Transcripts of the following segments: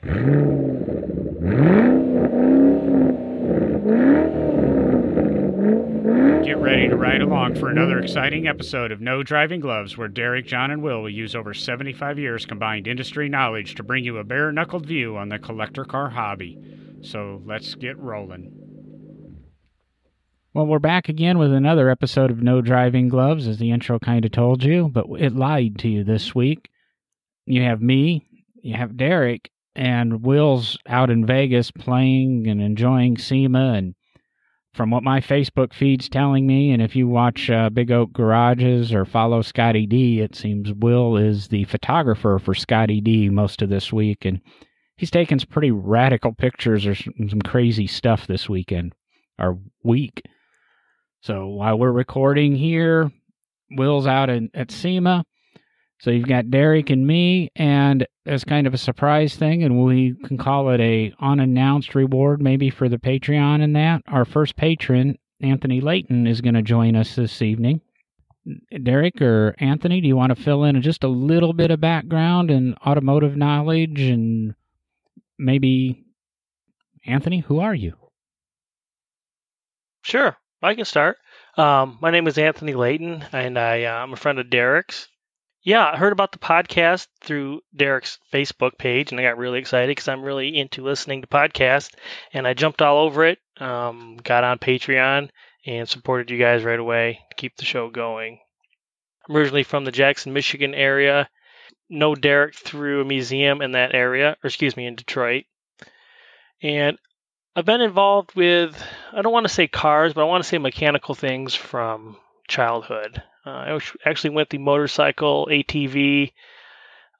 Get ready to ride along for another exciting episode of No Driving Gloves, where Derek, John, and Will use over 75 years combined industry knowledge to bring you a bare-knuckled view on the collector car hobby. So let's get rolling. Well, we're back again with another episode of No Driving Gloves, as the intro kind of told you, but it lied to you this week. You have me, you have Derek, and Will's out in Vegas playing and enjoying SEMA, and from what my Facebook feed's telling me, and if you watch Big Oak Garages or follow Scotty D, it seems Will is the photographer for Scotty D most of this week, and he's taken some pretty radical pictures or some crazy stuff this weekend, or week. So while we're recording here, Will's out at SEMA. So you've got Derek and me, and as kind of a surprise thing, and we can call it a unannounced reward maybe for the Patreon and that, our first patron, Anthony Layton, is going to join us this evening. Derek or Anthony, do you want to fill in just a little bit of background and automotive knowledge? And maybe, Anthony, who are you? Sure, I can start. My name is Anthony Layton, and I'm a friend of Derek's. Yeah, I heard about the podcast through Derek's Facebook page, and I got really excited because I'm really into listening to podcasts, and I jumped all over it, got on Patreon, and supported you guys right away to keep the show going. I'm originally from the Jackson, Michigan area. Know Derek through a museum in that area, in Detroit. And I've been involved with, I don't want to say cars, but I want to say mechanical things from childhood. I actually went the motorcycle, ATV,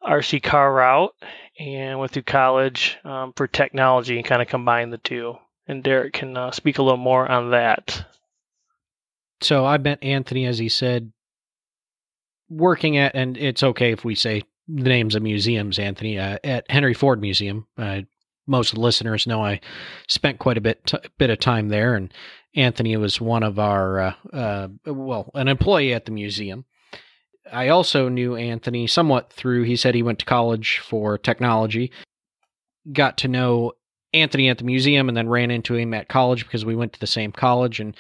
RC car route, and went through college for technology and kind of combined the two. And Derek can speak a little more on that. So I met Anthony, as he said, working at, and it's okay if we say the names of museums, Anthony, at Henry Ford Museum. Most of the listeners know I spent quite a bit of time there, and Anthony was one of our, an employee at the museum. I also knew Anthony somewhat through, he said he went to college for technology, got to know Anthony at the museum, and then ran into him at college because we went to the same college, and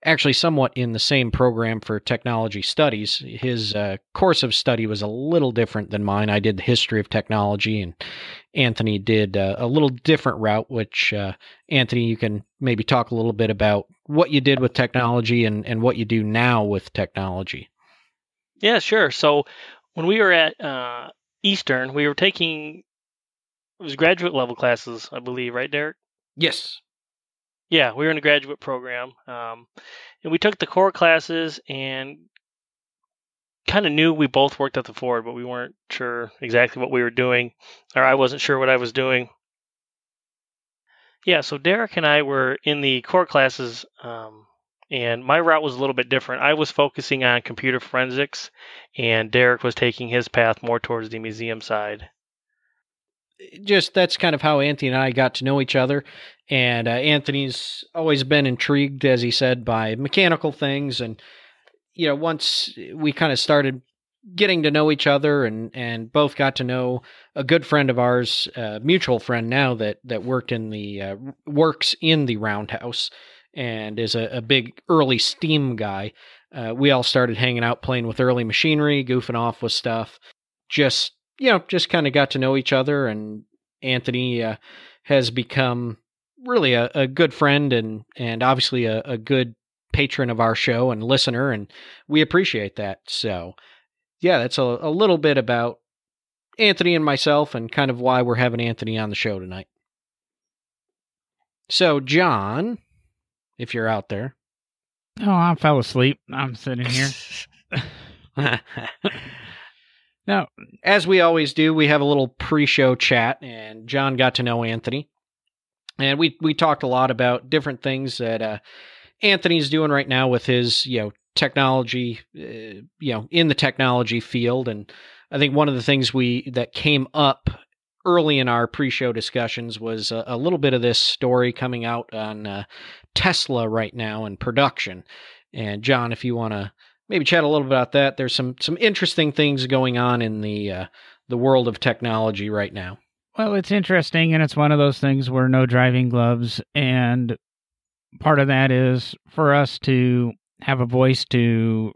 actually somewhat in the same program for technology studies. His course of study was a little different than mine. I did the history of technology, and Anthony did a little different route, which, Anthony, you can maybe talk a little bit about what you did with technology and what you do now with technology. Yeah, sure. So when we were at Eastern, we were taking, it was graduate level classes, I believe, right, Derek? Yes. Yeah, we were in a graduate program, and we took the core classes and kind of knew we both worked at the Ford, but we weren't sure exactly what we were doing, or I wasn't sure what I was doing. Yeah, so Derek and I were in the core classes, and my route was a little bit different. I was focusing on computer forensics, and Derek was taking his path more towards the museum side. That's kind of how Anthony and I got to know each other. And Anthony's always been intrigued, as he said, by mechanical things. And, once we kind of started getting to know each other and both got to know a good friend of ours, a mutual friend now that works in the Roundhouse and is a big early steam guy. We all started hanging out, playing with early machinery, goofing off with stuff. Just kind of got to know each other, and Anthony has become really a good friend and obviously a good patron of our show and listener, and we appreciate that. So, yeah, that's a little bit about Anthony and myself and kind of why we're having Anthony on the show tonight. So, John, if you're out there. Oh, I fell asleep. I'm sitting here. Now, as we always do, we have a little pre-show chat, and John got to know Anthony. And we talked a lot about different things that Anthony's doing right now with his, technology, in the technology field. And I think one of the things that came up early in our pre-show discussions was a little bit of this story coming out on Tesla right now in production. And John, if you want to maybe chat a little bit about that, there's some interesting things going on in the world of technology right now. Well, it's interesting, and it's one of those things where no driving gloves, and part of that is for us to have a voice to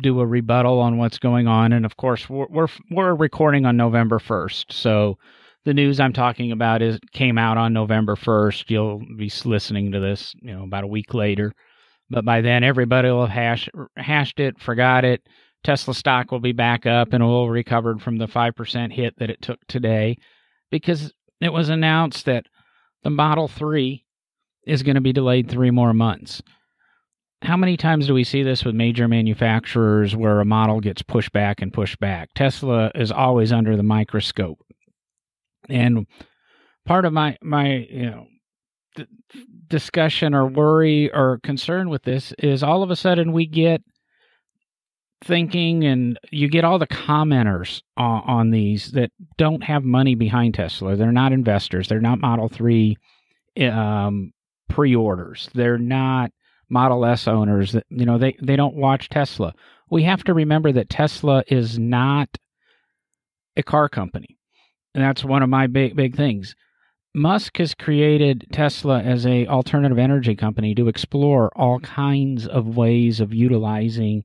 do a rebuttal on what's going on. And of course, we're recording on November 1st, so the news I'm talking about came out on November 1st. You'll be listening to this, about a week later, but by then everybody will have hashed it, forgot it. Tesla stock will be back up, and it will recovered from the 5% hit that it took today, because it was announced that the Model 3 is going to be delayed 3 more months. How many times do we see this with major manufacturers where a model gets pushed back and pushed back? Tesla is always under the microscope. And part of my discussion or worry or concern with this is all of a sudden we get thinking, and you get all the commenters on these that don't have money behind Tesla. They're not investors. They're not Model 3 pre-orders. They're not Model S owners. That they don't watch Tesla. We have to remember that Tesla is not a car company. And that's one of my big things. Musk has created Tesla as an alternative energy company to explore all kinds of ways of utilizing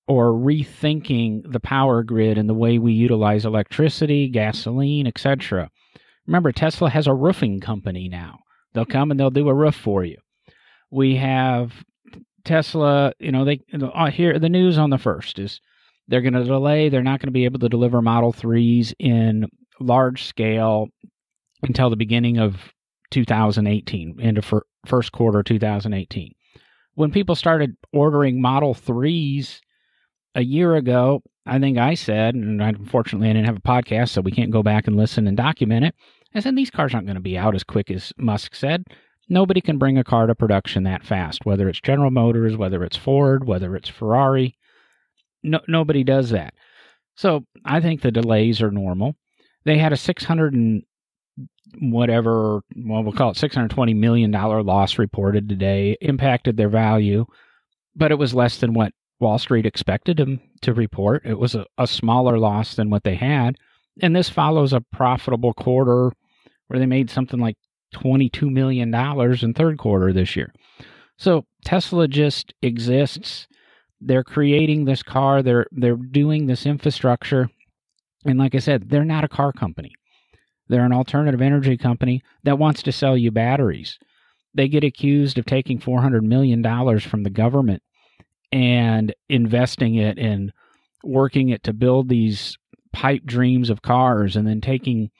or rethinking the power grid and the way we utilize electricity, gasoline, etc. Remember, Tesla has a roofing company now. They'll come and they'll do a roof for you. We have Tesla, here the news on the 1st is they're going to delay. They're not going to be able to deliver Model 3s in large scale until the beginning of 2018, into first quarter 2018. When people started ordering Model 3s a year ago, I think I said, and unfortunately I didn't have a podcast, so we can't go back and listen and document it. I said, these cars aren't going to be out as quick as Musk said. Nobody can bring a car to production that fast, whether it's General Motors, whether it's Ford, whether it's Ferrari. Nobody does that. So I think the delays are normal. They had a $620 million loss reported today, impacted their value, but it was less than what Wall Street expected them to report. It was a smaller loss than what they had. And this follows a profitable quarter where they made something like $22 million in third quarter this year. So Tesla just exists. They're creating this car. They're doing this infrastructure. And like I said, they're not a car company. They're an alternative energy company that wants to sell you batteries. They get accused of taking $400 million from the government and investing it and working it to build these pipe dreams of cars, and then taking,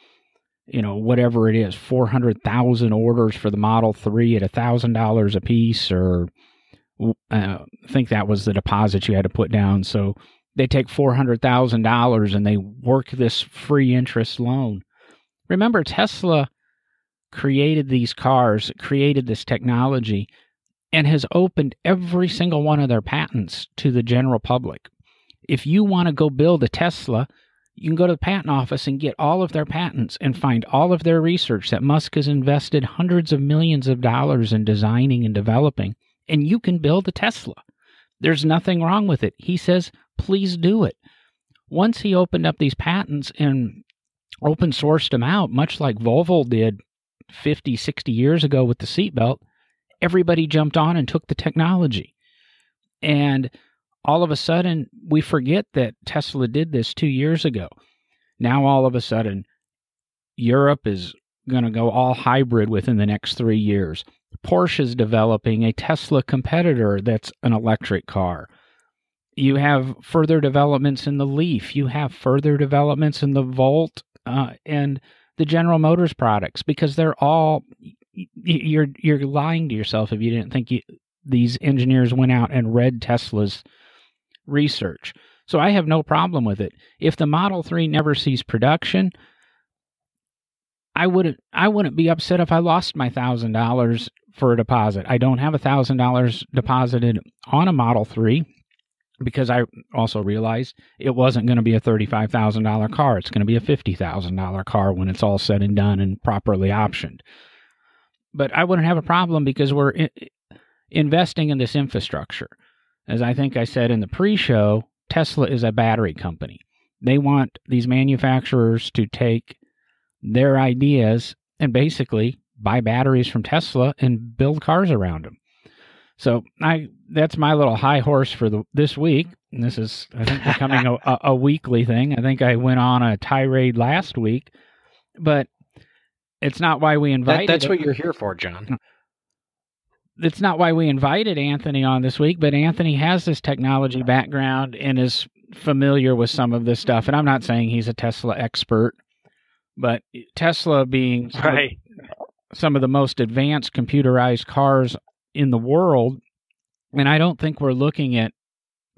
whatever it is, 400,000 orders for the Model 3 at $1,000 a piece, or I think that was the deposit you had to put down. So they take $400,000 and they work this free interest loan. Remember, Tesla created these cars, created this technology, and has opened every single one of their patents to the general public. If you want to go build a Tesla, you can go to the patent office and get all of their patents and find all of their research that Musk has invested hundreds of millions of dollars in designing and developing, and you can build a Tesla. There's nothing wrong with it. He says, please do it. Once he opened up these patents and open sourced them out, much like Volvo did 50, 60 years ago with the seatbelt, everybody jumped on and took the technology. And all of a sudden, we forget that Tesla did this 2 years ago. Now, all of a sudden, Europe is going to go all hybrid within the next 3 years. Porsche is developing a Tesla competitor that's an electric car. You have further developments in the Leaf. You have further developments in the Volt and the General Motors products, because they're all... You're lying to yourself if you didn't think these engineers went out and read Tesla's research. So I have no problem with it. If the Model 3 never sees production, I wouldn't be upset if I lost my $1,000 for a deposit. I don't have $1,000 deposited on a Model 3, because I also realized it wasn't going to be a $35,000 car. It's going to be a $50,000 car when it's all said and done and properly optioned. But I wouldn't have a problem, because we're investing in this infrastructure. As I think I said in the pre-show, Tesla is a battery company. They want these manufacturers to take their ideas and basically buy batteries from Tesla and build cars around them. So that's my little high horse for this week. And this is, I think, becoming a weekly thing. I think I went on a tirade last week, but it's not why we invited. That's what you're here for, John. It's not why we invited Anthony on this week, but Anthony has this technology background and is familiar with some of this stuff. And I'm not saying he's a Tesla expert, but Tesla being some of the most advanced computerized cars in the world, and I don't think we're looking at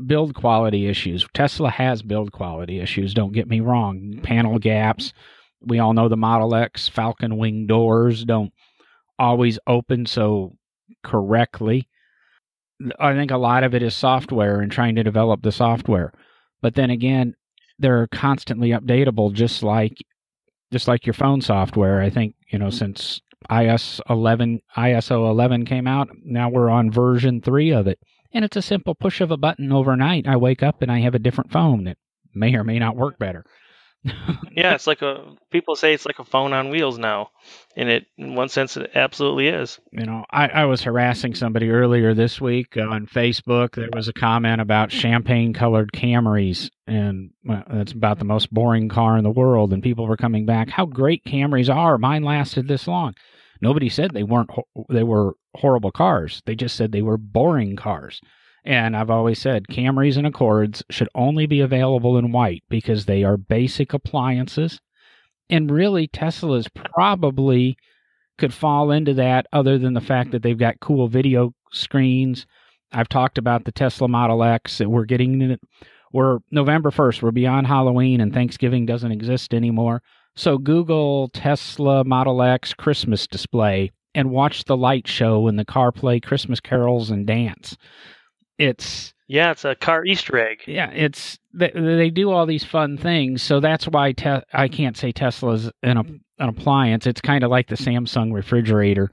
build quality issues. Tesla has build quality issues, don't get me wrong. Panel gaps. We all know the Model X Falcon Wing doors don't always open so correctly. I think a lot of it is software and trying to develop the software. But then again, they're constantly updatable, just like your phone software. I think, since ISO 11 came out, now we're on version 3 of it. And it's a simple push of a button overnight. I wake up and I have a different phone that may or may not work better. Yeah, it's like people say it's like a phone on wheels now. And in one sense, it absolutely is. I was harassing somebody earlier this week on Facebook. There was a comment about champagne-colored Camrys, and that's about the most boring car in the world. And people were coming back, how great Camrys are. Mine lasted this long. Nobody said they were horrible cars. They just said they were boring cars. And I've always said Camrys and Accords should only be available in white because they are basic appliances. And really, Teslas probably could fall into that, other than the fact that they've got cool video screens. I've talked about the Tesla Model X that we're getting in it. We're November 1st. We're beyond Halloween, and Thanksgiving doesn't exist anymore. So Google Tesla Model X Christmas display and watch the light show and the car play Christmas carols and dance. It's a car Easter egg. Yeah, they do all these fun things. So that's why I can't say Tesla's an appliance. It's kind of like the Samsung refrigerator.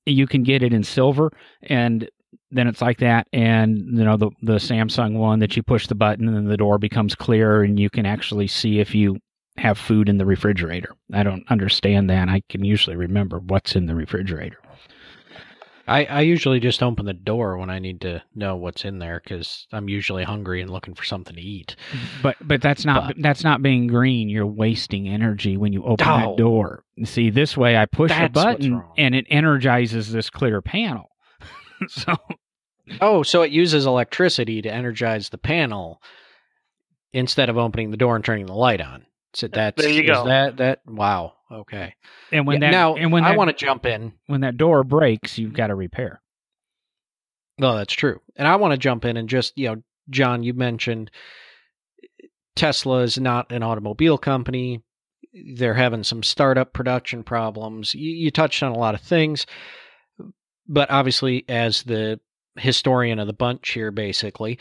You can get it in silver, and then it's like that. And the Samsung one that you push the button and then the door becomes clear, and you can actually see if you have food in the refrigerator. I don't understand that. I can usually remember what's in the refrigerator. I usually just open the door when I need to know what's in there because I'm usually hungry and looking for something to eat. But that's not being green. You're wasting energy when you open that door. See, this way I push a button and it energizes this clear panel. So it uses electricity to energize the panel instead of opening the door and turning the light on. So there you go. Wow. Okay. And when I want to jump in. When that door breaks, you've got to repair. Well, that's true. And I want to jump in and just, John, you mentioned Tesla is not an automobile company. They're having some startup production problems. You touched on a lot of things, but obviously as the historian of the bunch here, basically,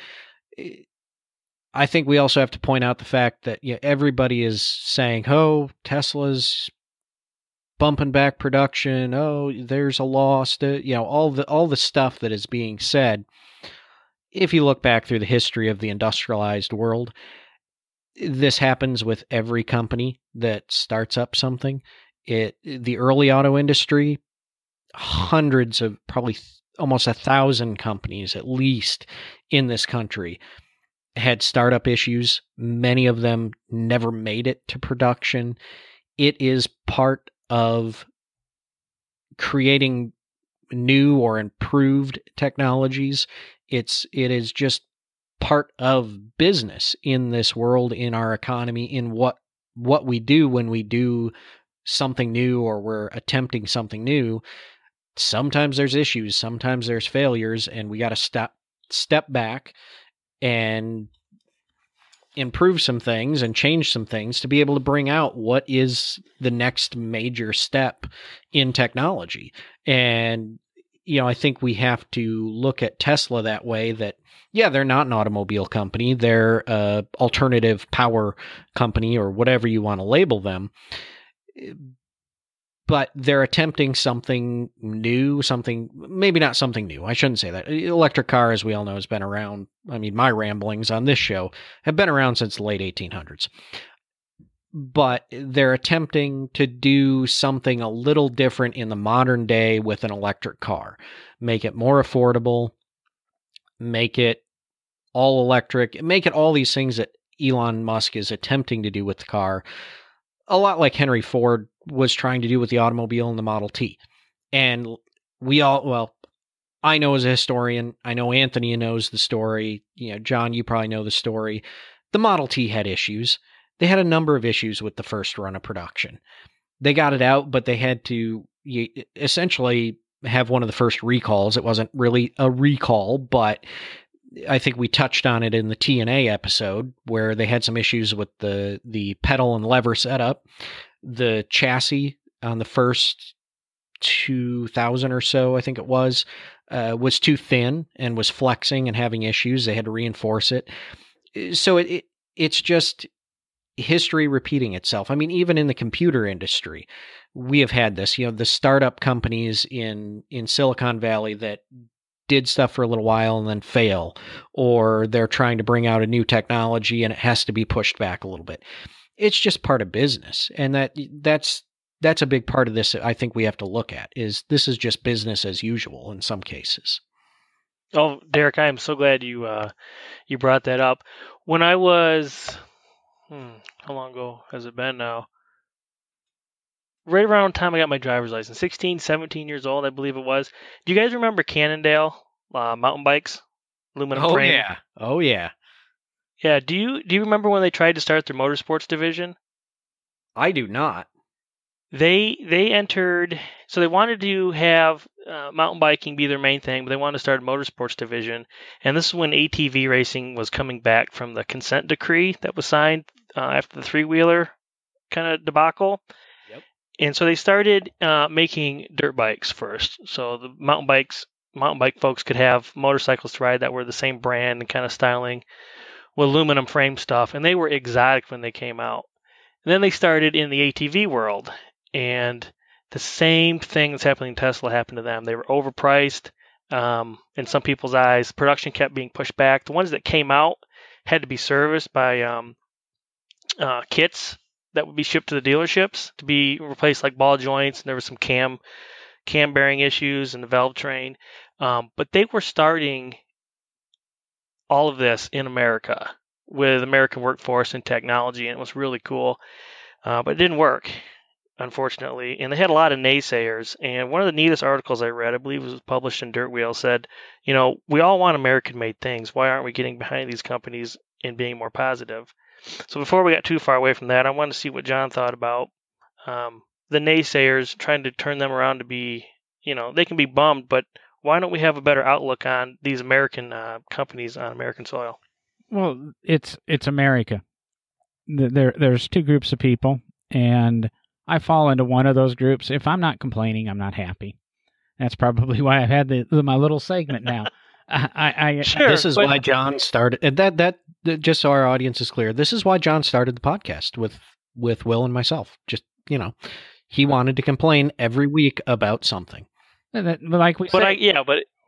I think we also have to point out the fact that everybody is saying, oh, Tesla's bumping back production. Oh, there's a loss. All the stuff that is being said. If you look back through the history of the industrialized world, this happens with every company that starts up something. The early auto industry, hundreds of, probably almost 1,000 companies at least in this country had startup issues. Many of them never made it to production. It is part of creating new or improved technologies. It is just part of business in this world, in our economy, in what we do when we do something new or we're attempting something new. Sometimes there's issues, sometimes there's failures, and we got to step back and improve some things and change some things to be able to bring out what is the next major step in technology. And, I think we have to look at Tesla that way, that, they're not an automobile company. They're an alternative power company or whatever you want to label them. but they're attempting something new, maybe not something new. I shouldn't say that. Electric car, as we all know, has been around. I mean, my ramblings on this show have been around since the late 1800s. But they're attempting to do something a little different in the modern day with an electric car. Make it more affordable, make it all electric, make it all these things that Elon Musk is attempting to do with the car. A lot like Henry Ford was trying to do with the automobile and the Model T. And I know as a historian, I know Anthony knows the story. John, you probably know the story. The Model T had issues. They had a number of issues with the first run of production. They got it out, but they had to essentially have one of the first recalls. It wasn't really a recall, but I think we touched on it in the TNA episode where they had some issues with the pedal and lever setup. The chassis on the first 2000 or so, I think it was too thin and was flexing and having issues. They had to reinforce it. So it's just history repeating itself. I mean, even in the computer industry, we have had this, the startup companies in Silicon Valley that did stuff for a little while and then fail, or they're trying to bring out a new technology and it has to be pushed back a little bit. It's just part of business. And that's a big part of this I think we have to look at is this is just business as usual in some cases. Oh, Derek, I am so glad you brought that up. When I was how long ago has it been now? Right around the time I got my driver's license, 16, 17 years old, I believe it was. Do you guys remember Cannondale mountain bikes? Aluminum frame? Oh, yeah. Yeah, do you remember when they tried to start their motorsports division? I do not. They entered, so they wanted to have mountain biking be their main thing, but they wanted to start a motorsports division. And this is when ATV racing was coming back from the consent decree that was signed after the three-wheeler kind of debacle. Yep. And so they started making dirt bikes first. So the mountain bike folks could have motorcycles to ride that were the same brand and kind of styling with aluminum frame stuff. And they were exotic when they came out. And then they started in the ATV world. And the same thing that's happening in Tesla happened to them. They were overpriced in some people's eyes. Production kept being pushed back. The ones that came out had to be serviced by kits that would be shipped to the dealerships to be replaced, like ball joints. And there was some cam bearing issues and the valve train. But they were starting all of this in America with American workforce and technology, and it was really cool. But it didn't work, unfortunately. And they had a lot of naysayers. And one of the neatest articles I read, I believe it was published in Dirt Wheel, said, we all want American-made things. Why aren't we getting behind these companies and being more positive? So before we got too far away from that, I wanted to see what John thought about the naysayers, trying to turn them around to be, they can be bummed, but why don't we have a better outlook on these American companies on American soil? Well, it's America. There's two groups of people, and I fall into one of those groups. If I'm not complaining, I'm not happy. That's probably why I've had my little segment now. Sure, this is why John started that. Just so our audience is clear, this is why John started the podcast with Will and myself. Just he wanted to complain every week about something. Like we said,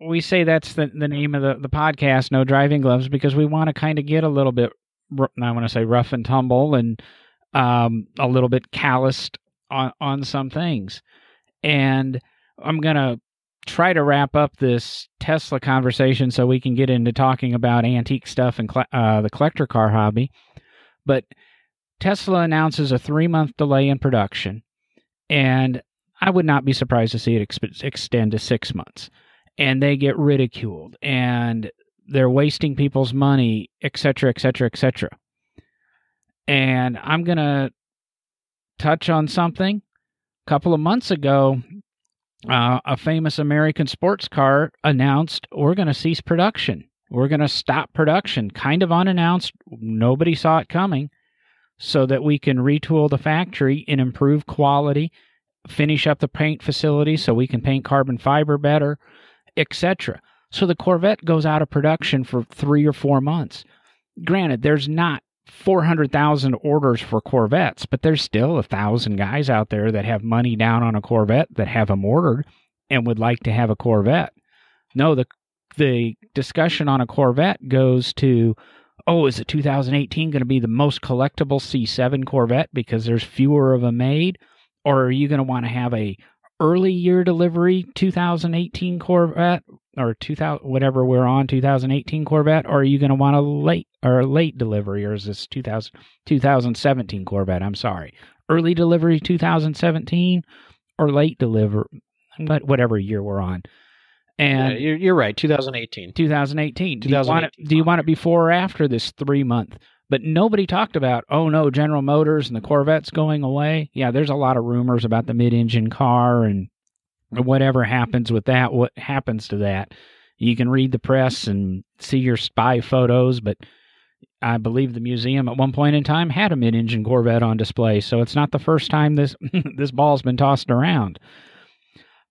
we say that's the name of the podcast, No Driving Gloves, because we want to kind of get a little bit, I want to say rough and tumble, and a little bit calloused on some things. And I'm going to try to wrap up this Tesla conversation so we can get into talking about antique stuff and the collector car hobby. But Tesla announces a 3-month delay in production, and I would not be surprised to see it extend to 6 months. And they get ridiculed, and they're wasting people's money, etc., etc., etc. And I'm going to touch on something. A couple of months ago, a famous American sports car announced, we're going to cease production. We're going to stop production, kind of unannounced. Nobody saw it coming, so that we can retool the factory and improve quality, finish up the paint facility so we can paint carbon fiber better, etc. So the Corvette goes out of production for 3 or 4 months. Granted, there's not 400,000 orders for Corvettes, but there's still 1,000 guys out there that have money down on a Corvette that have them ordered and would like to have a Corvette. No, the discussion on a Corvette goes to, oh, is the 2018 going to be the most collectible C7 Corvette because there's fewer of them made? Or are you going to want to have a early year delivery 2018 Corvette or 2018 Corvette? Or are you going to want a late delivery, or is this 2017 Corvette? I'm sorry. Early delivery 2017 or late delivery, whatever year we're on. And yeah, you're right, 2018. 2018. Do you want it before or after this 3-month? But nobody talked about, oh no, General Motors and the Corvette's going away. Yeah, there's a lot of rumors about the mid-engine car and whatever happens with that, what happens to that. You can read the press and see your spy photos, but I believe the museum at one point in time had a mid-engine Corvette on display, so it's not the first time this this ball's been tossed around.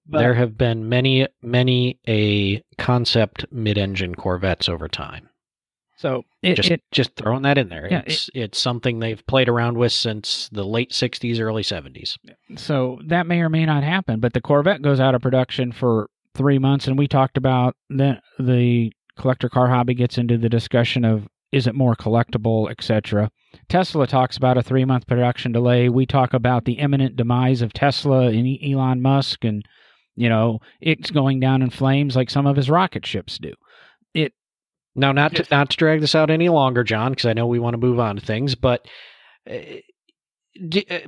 But there have been many a concept mid-engine Corvettes over time. So just throwing that in there. Yeah, it's something they've played around with since the late 60s, early 70s. So that may or may not happen, but the Corvette goes out of production for 3 months, and we talked about the collector car hobby gets into the discussion of, is it more collectible, etc. Tesla talks about a 3-month production delay. We talk about the imminent demise of Tesla and Elon Musk, and it's going down in flames like some of his rocket ships do. Now, not to drag this out any longer, John, because I know we want to move on to things, but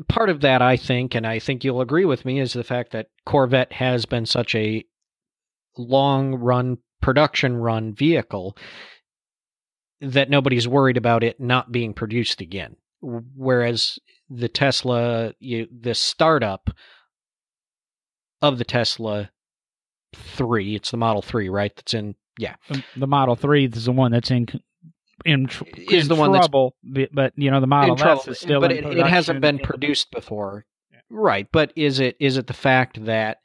part of that, I think, and I think you'll agree with me, is the fact that Corvette has been such a long-run, production-run vehicle that nobody's worried about it not being produced again. Whereas the Tesla, the startup of the Tesla 3, it's the Model 3, right? That's in, yeah. The Model 3 is the one that's in trouble, but the Model S is still in production. It hasn't been produced before. Yeah. Right, but is it the fact that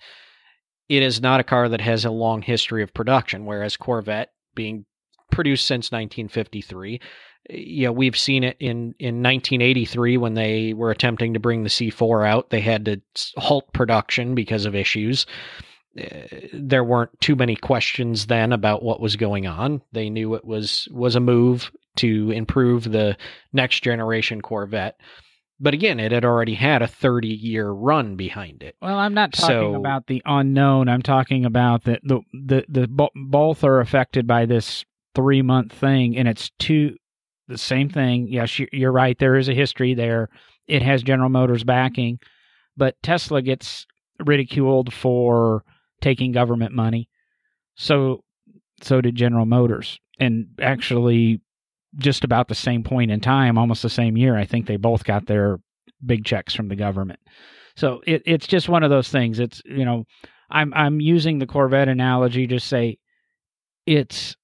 it is not a car that has a long history of production, whereas Corvette, being produced since 1953, we've seen it in 1983 when they were attempting to bring the C4 out. They had to halt production because of issues. There weren't too many questions then about what was going on. They knew it was a move to improve the next generation Corvette. But again, it had already had a 30-year run behind it. Well, I'm not talking about the unknown. I'm talking about that both are affected by this 3-month thing, and it's the same thing. Yes, you're right. There is a history there. It has General Motors backing, but Tesla gets ridiculed for taking government money. So did General Motors. And actually, just about the same point in time, almost the same year, I think they both got their big checks from the government. So it's just one of those things. It's, I'm using the Corvette analogy to say it's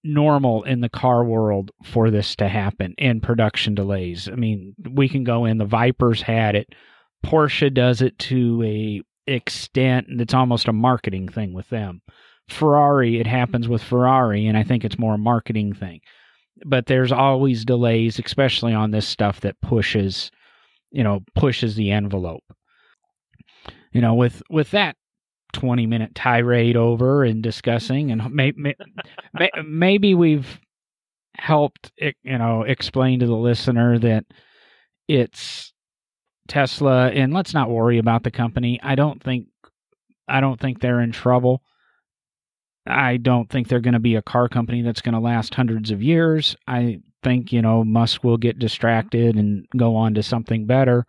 normal in the car world for this to happen in production delays. I mean, we can go in, the Vipers had it. Porsche does it to a extent, and it's almost a marketing thing with them. Ferrari, it happens with Ferrari, and I think it's more a marketing thing. But there's always delays, especially on this stuff that pushes the envelope. With that 20-minute tirade over and discussing, and maybe we've helped explain to the listener that it's Tesla, and let's not worry about the company. I don't think they're in trouble. I don't think they're going to be a car company that's going to last hundreds of years. I think, Musk will get distracted and go on to something better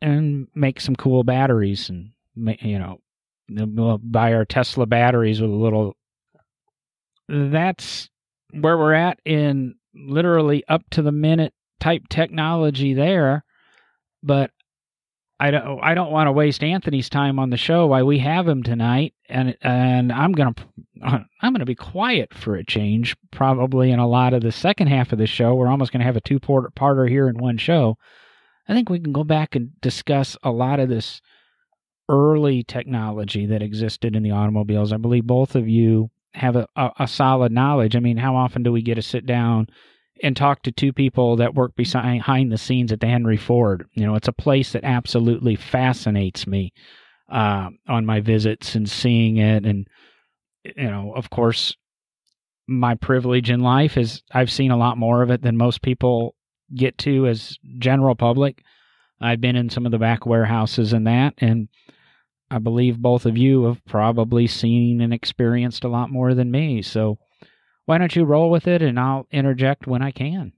and make some cool batteries, and we'll buy our Tesla batteries with a little. That's where we're at in literally up to the minute type technology there. But I don't want to waste Anthony's time on the show while we have him tonight, and I'm gonna be quiet for a change. Probably in a lot of the second half of the show, we're almost gonna have a 2-parter here in one show. I think we can go back and discuss a lot of this early technology that existed in the automobiles. I believe both of you have a solid knowledge. I mean, how often do we get to sit down and talk to two people that work behind the scenes at the Henry Ford. It's a place that absolutely fascinates me on my visits and seeing it. And, of course, my privilege in life is I've seen a lot more of it than most people get to as general public. I've been in some of the back warehouses and that, and I believe both of you have probably seen and experienced a lot more than me. So why don't you roll with it, and I'll interject when I can.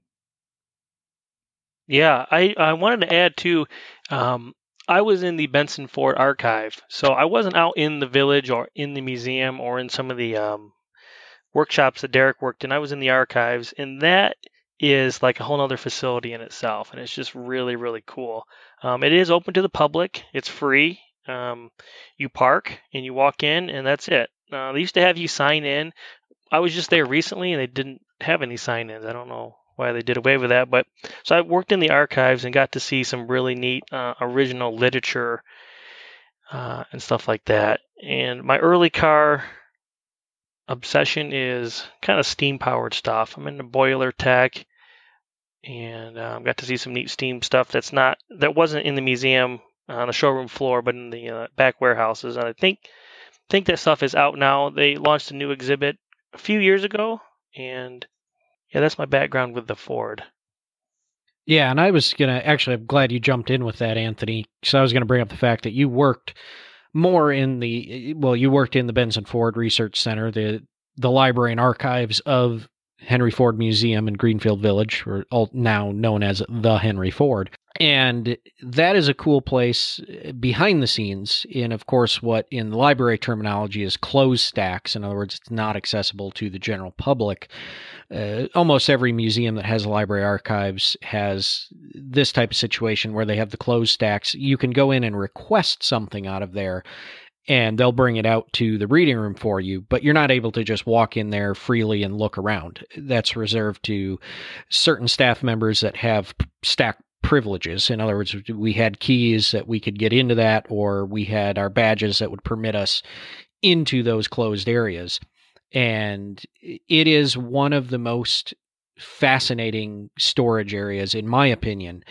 Yeah, I wanted to add too, I was in the Benson Ford archive, so I wasn't out in the village or in the museum or in some of the workshops that Derek worked in. I was in the archives, and that is like a whole other facility in itself, and it's just really, really cool. It is open to the public. It's free. You park and you walk in, and that's it. They used to have you sign in. I was just there recently, and they didn't have any sign-ins. I don't know why they did away with that, but so I worked in the archives and got to see some really neat original literature and stuff like that. And my early car obsession is kind of steam-powered stuff. I'm into boiler tech, and got to see some neat steam stuff that wasn't in the museum on the showroom floor, but in the back warehouses. And I think that stuff is out now. They launched a new exhibit a few years ago, and yeah, that's my background with the Ford. Yeah, and I was I'm glad you jumped in with that, Anthony, because I was going to bring up the fact that you worked more you worked in the Benson Ford Research Center, the library and archives of Henry Ford Museum in Greenfield Village, or now known as the Henry Ford. And that is a cool place behind the scenes in, of course, what in the library terminology is closed stacks. In other words, it's not accessible to the general public. Almost every museum that has library archives has this type of situation where they have the closed stacks. You can go in and request something out of there, and they'll bring it out to the reading room for you, but you're not able to just walk in there freely and look around. That's reserved to certain staff members that have stack privileges. In other words, we had keys that we could get into that, or we had our badges that would permit us into those closed areas. And it is one of the most fascinating storage areas, in my opinion,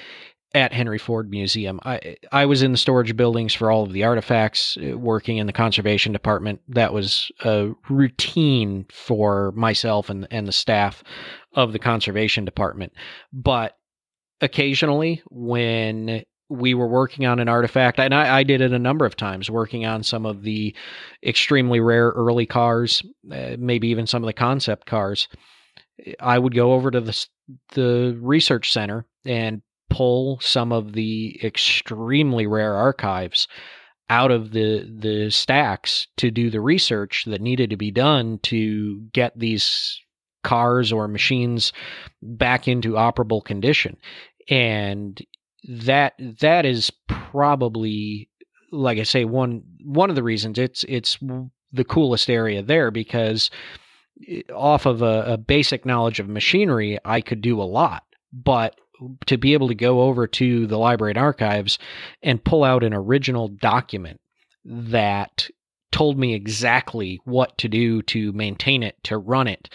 at Henry Ford Museum. I was in the storage buildings for all of the artifacts, working in the conservation department. That was a routine for myself and the staff of the conservation department. But occasionally, when we were working on an artifact, and I did it a number of times, working on some of the extremely rare early cars, maybe even some of the concept cars, I would go over to the research center and pull some of the extremely rare archives out of the stacks to do the research that needed to be done to get these cars or machines back into operable condition. And that is probably, like I say, one of the reasons it's the coolest area there, because off of a basic knowledge of machinery, I could do a lot. But to be able to go over to the library and archives and pull out an original document that told me exactly what to do to maintain it, to run it.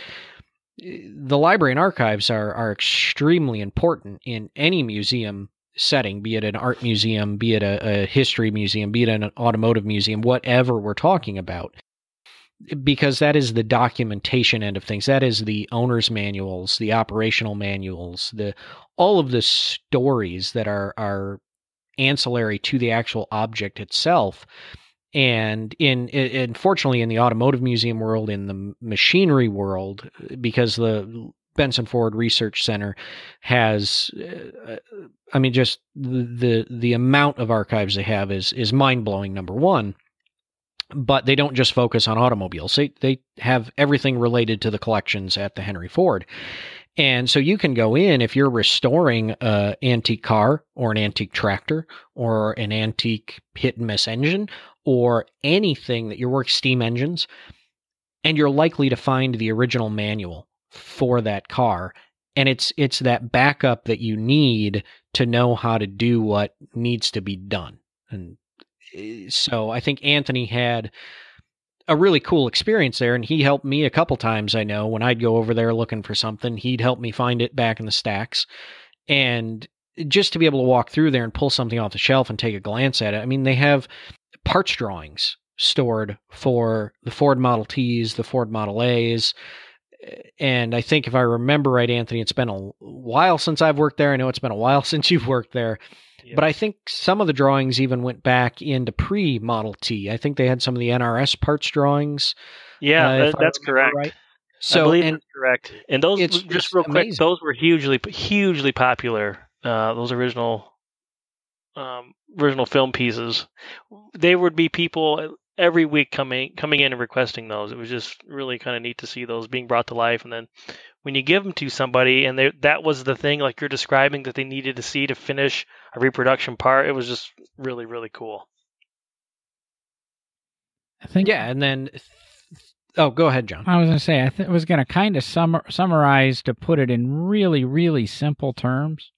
The library and archives are extremely important in any museum setting, be it an art museum, be it a history museum, be it an automotive museum, whatever we're talking about. Because that is the documentation end of things. That is the owner's manuals, the operational manuals, all of the stories that are ancillary to the actual object itself. And unfortunately, in the automotive museum world, in the machinery world, because the Benson Ford Research Center has, just the amount of archives they have is mind-blowing, number one. But they don't just focus on automobiles. They have everything related to the collections at the Henry Ford. And so you can go in, if you're restoring an antique car or an antique tractor or an antique hit-and-miss engine or anything that you're steam engines, and you're likely to find the original manual for that car. And it's that backup that you need to know how to do what needs to be done. And so I think Anthony had a really cool experience there. And he helped me a couple times, I know, when I'd go over there looking for something, he'd help me find it back in the stacks. And just to be able to walk through there and pull something off the shelf and take a glance at it. I mean, they have parts drawings stored for the Ford Model Ts, the Ford Model As. And I think if I remember right, Anthony, it's been a while since I've worked there. I know it's been a while since you've worked there. Yeah. But I think some of the drawings even went back into pre-Model T. I think they had some of the NRS parts drawings. Yeah, that's correct. Right. So, I believe that's correct. And those, just real quick, those were hugely popular. Those original film pieces. There would be people every week coming in and requesting those. It was just really kind of neat to see those being brought to life. And then when you give them to somebody, and that was the thing, like you're describing, that they needed to see to finish a reproduction part, it was just really, really cool. I think. Yeah, and then. Oh, go ahead, John. I was going to say, I was going to kind of summarize, to put it in really, really simple terms.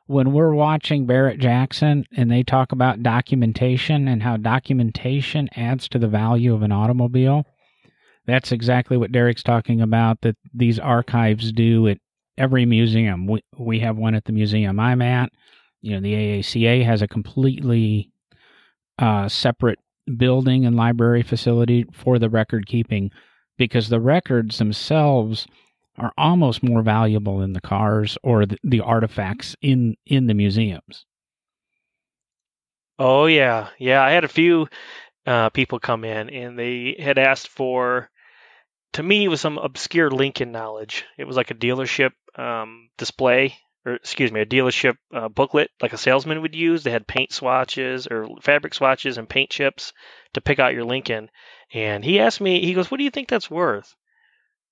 When we're watching Barrett Jackson and they talk about documentation and how documentation adds to the value of an automobile, that's exactly what Derek's talking about, that these archives do at every museum. We have one at the museum I'm at. The AACA has a completely separate building and library facility for the record keeping, because the records themselves are almost more valuable than the cars or the artifacts in the museums. Oh, yeah. Yeah, I had a few people come in, and they had asked for, to me, it was some obscure Lincoln knowledge. It was like a dealership display, or excuse me, a dealership booklet, like a salesman would use. They had paint swatches or fabric swatches and paint chips to pick out your Lincoln. And he asked me, he goes, "What do you think that's worth?"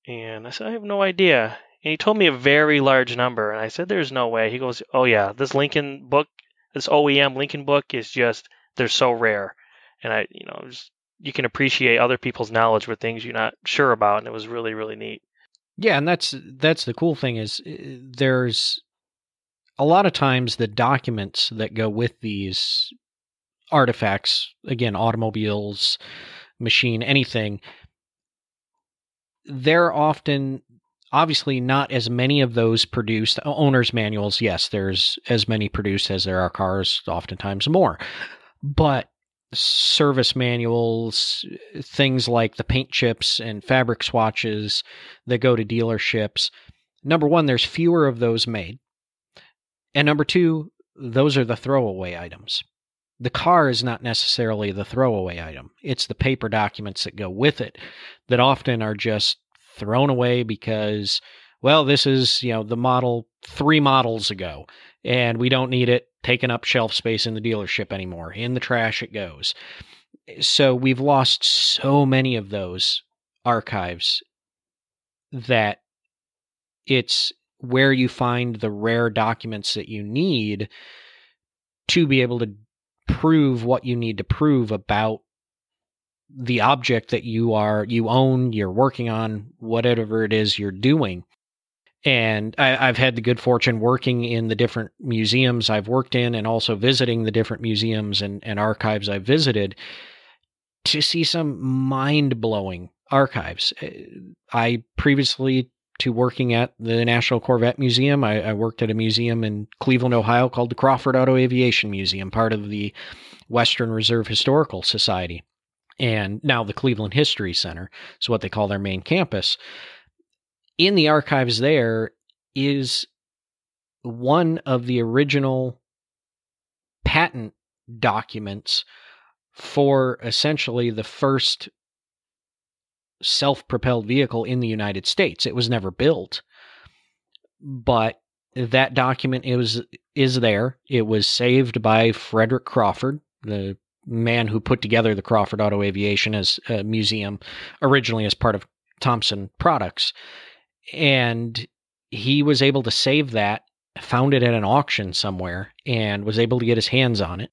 And I said, "I have no idea." And he told me a very large number. And I said, "There's no way." He goes, "Oh, yeah, this Lincoln book, this OEM Lincoln book is just, they're so rare." And you can appreciate other people's knowledge with things you're not sure about. And it was really, really neat. Yeah, and that's the cool thing is there's a lot of times the documents that go with these artifacts, again, automobiles, machine, anything, they're often, obviously not as many of those produced. Owner's manuals, yes, there's as many produced as there are cars, oftentimes more. But service manuals, things like the paint chips and fabric swatches that go to dealerships, number one, there's fewer of those made. And number two, those are the throwaway items. The car is not necessarily the throwaway item. It's the paper documents that go with it that often are just thrown away because, well, this is, the model 3 models ago, and we don't need it taking up shelf space in the dealership anymore. In the trash it goes. So we've lost so many of those archives that it's where you find the rare documents that you need to be able to prove what you need to prove about the object that you own, you're working on, whatever it is you're doing. And I've had the good fortune working in the different museums I've worked in and also visiting the different museums and archives I've visited to see some mind-blowing archives. I previously to working at the National Corvette Museum, I worked at a museum in Cleveland, Ohio called the Crawford Auto Aviation Museum, part of the Western Reserve Historical Society, and now the Cleveland History Center is what they call their main campus. In the archives there is one of the original patent documents for essentially the first self-propelled vehicle in the United States. It was never built, but that document is there. It was saved by Frederick Crawford, the man who put together the Crawford Auto Aviation as a museum, originally as part of Thompson Products. And he was able to save that, found it at an auction somewhere, and was able to get his hands on it.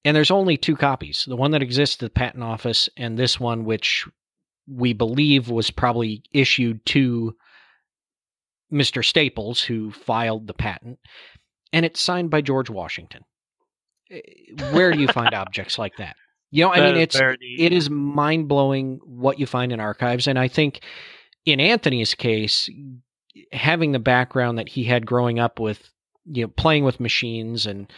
And there's only 2 copies, the one that exists at the patent office and this one, which we believe was probably issued to Mr. Staples, who filed the patent, and it's signed by George Washington. Where do you find objects like that? I mean, That is very neat. it is mind blowing what you find in archives, and I think in Anthony's case, having the background that he had growing up with, playing with machines and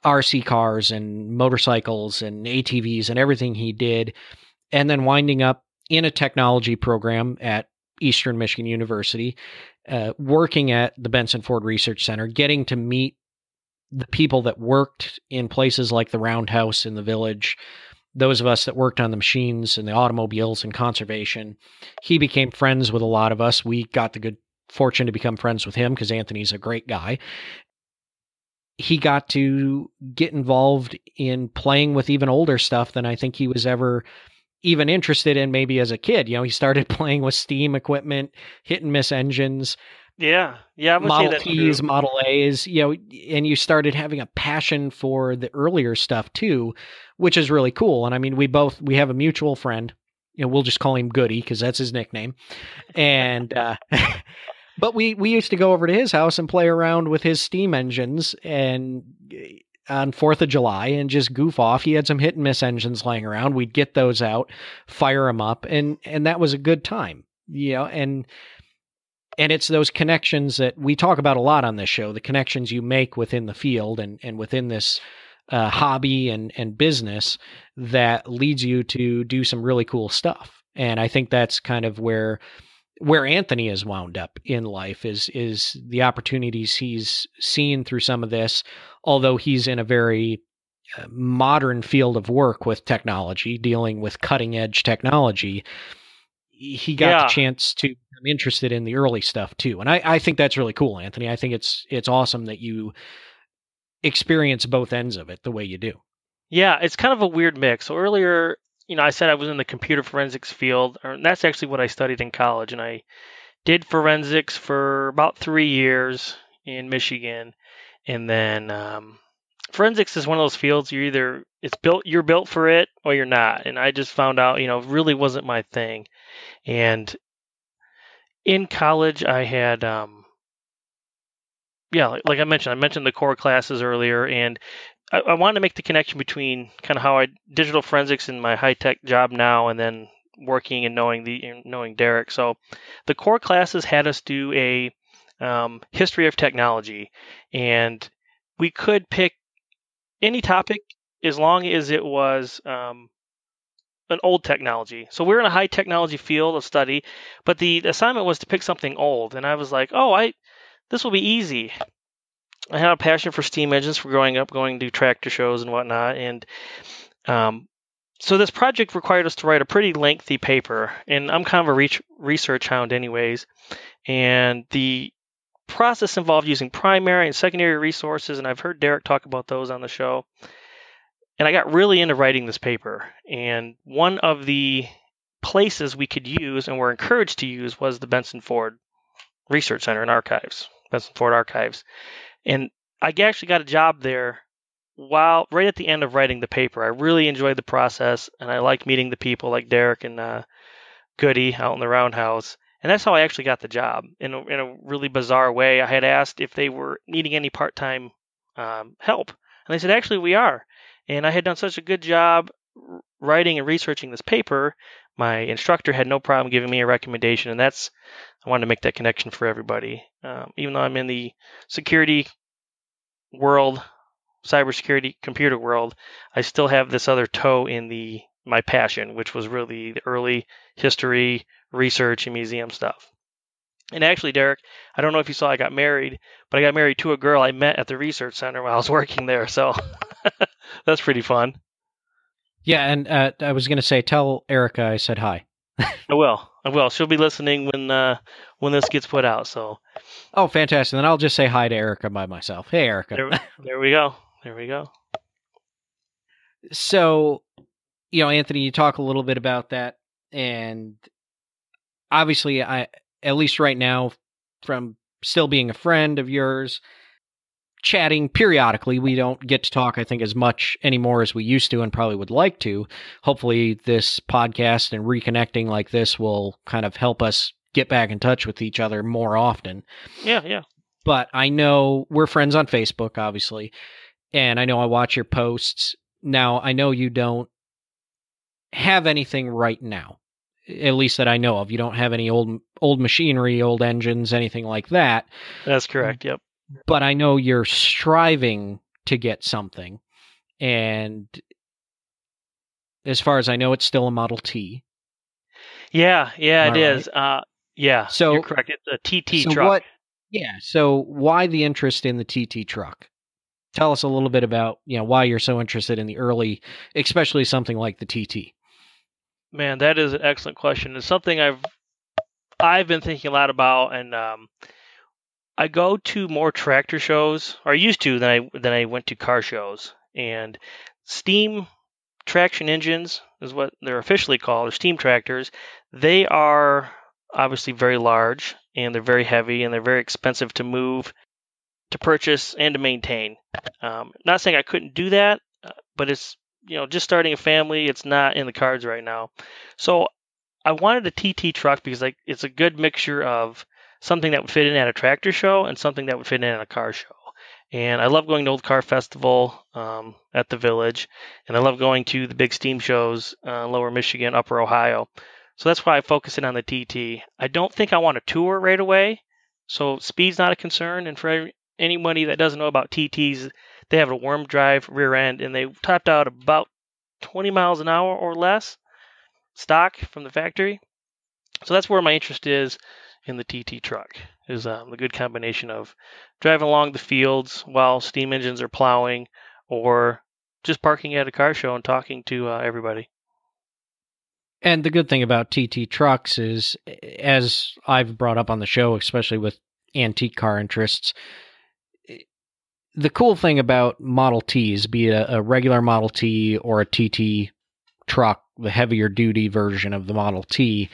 RC cars and motorcycles and ATVs and everything he did, and then winding up in a technology program at Eastern Michigan University, working at the Benson Ford Research Center, getting to meet the people that worked in places like the Roundhouse in the Village, those of us that worked on the machines and the automobiles and conservation. He became friends with a lot of us. We got the good fortune to become friends with him because Anthony's a great guy. He got to get involved in playing with even older stuff than I think he was ever even interested in maybe as a kid. He started playing with steam equipment, hit and miss engines. Yeah, I would say Model that's Ts, true. Model A's, and you started having a passion for the earlier stuff too, which is really cool. And I mean, we have a mutual friend, we'll just call him Goody because that's his nickname. And, but we used to go over to his house and play around with his steam engines and on 4th of July and just goof off. He had some hit and miss engines laying around. We'd get those out, fire them up. And that was a good time, and it's those connections that we talk about a lot on this show, the connections you make within the field and within this hobby and business that leads you to do some really cool stuff. And I think that's kind of where Anthony has wound up in life is the opportunities he's seen through some of this, although he's in a very modern field of work with technology, dealing with cutting edge technology. He got the chance to become interested in the early stuff too. And I think that's really cool, Anthony. I think it's awesome that you experience both ends of it the way you do. Yeah, it's kind of a weird mix. So earlier, I said I was in the computer forensics field, and that's actually what I studied in college. And I did forensics for about 3 years in Michigan. And then forensics is one of those fields you're built for it or you're not. And I just found out, it really wasn't my thing. And in college, I had, like I mentioned the core classes earlier, and I wanted to make the connection between kind of how I digital forensics in my high tech job now, and then working and knowing Derek. So, the core classes had us do a history of technology, and we could pick any topic as long as it was an old technology. So we're in a high technology field of study, but the assignment was to pick something old. And I was like, this will be easy. I had a passion for steam engines for growing up, going to tractor shows and whatnot. And so this project required us to write a pretty lengthy paper. And I'm kind of a research hound anyways. And the process involved using primary and secondary resources. And I've heard Derek talk about those on the show. And I got really into writing this paper. And one of the places we could use and were encouraged to use was the Benson Ford Research Center and Archives, Benson Ford Archives. And I actually got a job there right at the end of writing the paper. I really enjoyed the process, and I liked meeting the people like Derek and Goody out in the Roundhouse. And that's how I actually got the job in a really bizarre way. I had asked if they were needing any part-time help. And they said, actually, we are. And I had done such a good job writing and researching this paper, my instructor had no problem giving me a recommendation. And I wanted to make that connection for everybody. Even though I'm in the security world, cybersecurity, computer world, I still have this other toe in my passion, which was really the early history, research, and museum stuff. And actually, Derek, I don't know if you saw I got married, but I got married to a girl I met at the research center while I was working there. So that's pretty fun. Yeah, and I was going to say, tell Erica I said hi. I will. She'll be listening when this gets put out. So. Oh, fantastic! Then I'll just say hi to Erica by myself. Hey, Erica. There we go. So, Anthony, you talk a little bit about that, and obviously, at least right now, from still being a friend of yours, chatting periodically, we don't get to talk, I think, as much anymore as we used to and probably would like to. Hopefully, this podcast and reconnecting like this will kind of help us get back in touch with each other more often. Yeah. But I know we're friends on Facebook, obviously, and I know I watch your posts. Now, I know you don't have anything right now, at least that I know of. You don't have any old machinery, old engines, anything like that. That's correct, yep. But I know you're striving to get something. And as far as I know, it's still a Model T. Yeah, it is. Yeah. So you're correct. It's a TT truck. So why the interest in the TT truck? Tell us a little bit about, why you're so interested in the early, especially something like the TT. Man, that is an excellent question. It's something I've been thinking a lot about, and I go to more tractor shows, or I used to, than I went to car shows. And steam traction engines is what they're officially called, or steam tractors. They are obviously very large, and they're very heavy, and they're very expensive to move, to purchase, and to maintain. Not saying I couldn't do that, but it's, just starting a family, it's not in the cards right now. So I wanted a TT truck because it's a good mixture of something that would fit in at a tractor show and something that would fit in at a car show. And I love going to Old Car Festival at the Village, and I love going to the big steam shows, Lower Michigan, Upper Ohio. So that's why I focus in on the TT. I don't think I want to tour right away, so speed's not a concern. And for anybody that doesn't know about TTs, they have a worm drive rear end, and they topped out about 20 miles an hour or less stock from the factory. So that's where my interest is in the TT truck, is the good combination of driving along the fields while steam engines are plowing, or just parking at a car show and talking to everybody. And the good thing about TT trucks is, as I've brought up on the show, especially with antique car interests, the cool thing about Model Ts, be it a regular Model T or a TT truck, the heavier duty version of the Model T,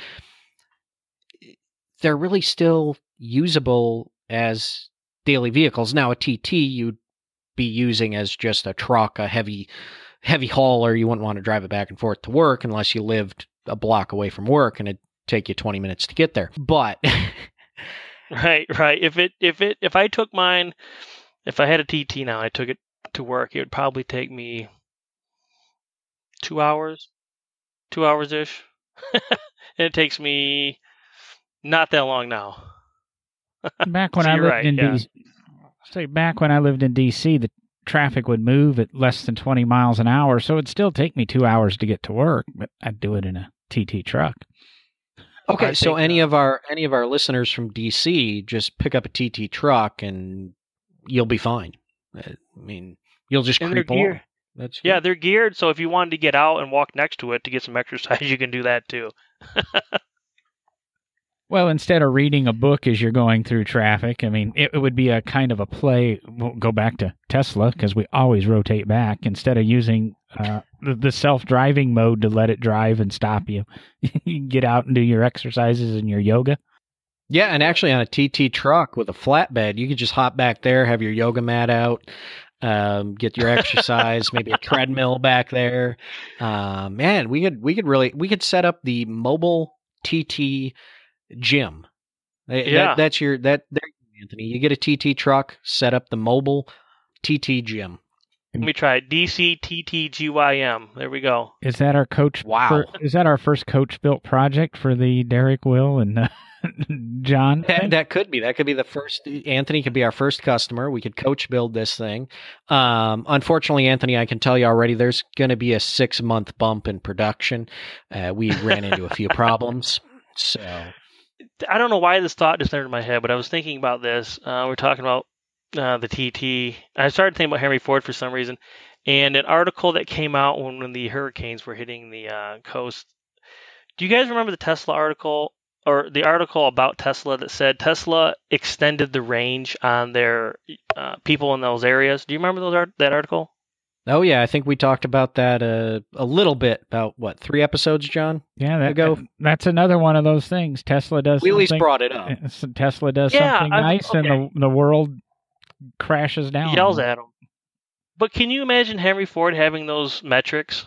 they're really still usable as daily vehicles. Now, a TT you'd be using as just a truck, a heavy hauler. You wouldn't want to drive it back and forth to work unless you lived a block away from work and it'd take you 20 minutes to get there. But right. If I took mine, if I had a TT now, I took it to work, it would probably take me 2 hours, 2 hours-ish. And it takes me not that long now. Back when So I you're lived right, in yeah. back when I lived in DC, the traffic would move at less than 20 miles an hour, so it'd still take me 2 hours to get to work, but I'd do it in a TT truck. Okay, so any of our listeners from DC, just pick up a TT truck and you'll be fine. I mean, you'll just creep along. That's yeah, they're geared, so if you wanted to get out and walk next to it to get some exercise, you can do that too. Well, instead of reading a book as you're going through traffic, I mean, it would be a kind of a play. We'll go back to Tesla because we always rotate back. Instead of using the self-driving mode to let it drive and stop you, you can get out and do your exercises and your yoga. Yeah, and actually on a TT truck with a flatbed, you could just hop back there, have your yoga mat out, get your exercise, maybe a treadmill back there. Man, we could set up the mobile TT gym. Yeah. There, Anthony. You get a TT truck, set up the mobile TT gym. Let me try it. DCTTGYM. There we go. Is that our coach? Wow. Is that our first coach built project for the Derek, Will, and John? That could be. That could be the first. Anthony could be our first customer. We could coach build this thing. Unfortunately, Anthony, I can tell you already, there's going to be a 6-month bump in production. We ran into a few problems. So I don't know why this thought just entered my head, but I was thinking about this. We're talking about the TT. I started thinking about Henry Ford for some reason, and an article that came out when the hurricanes were hitting the coast. Do you guys remember the Tesla article, or the article about Tesla that said Tesla extended the range on their people in those areas? Do you remember that article? Oh yeah, I think we talked about that a little bit about 3 episodes, John? Yeah, that's another one of those things. Tesla does. We at least brought it up. Tesla does something nice, okay, and the world crashes down. Yells at them. But can you imagine Henry Ford having those metrics?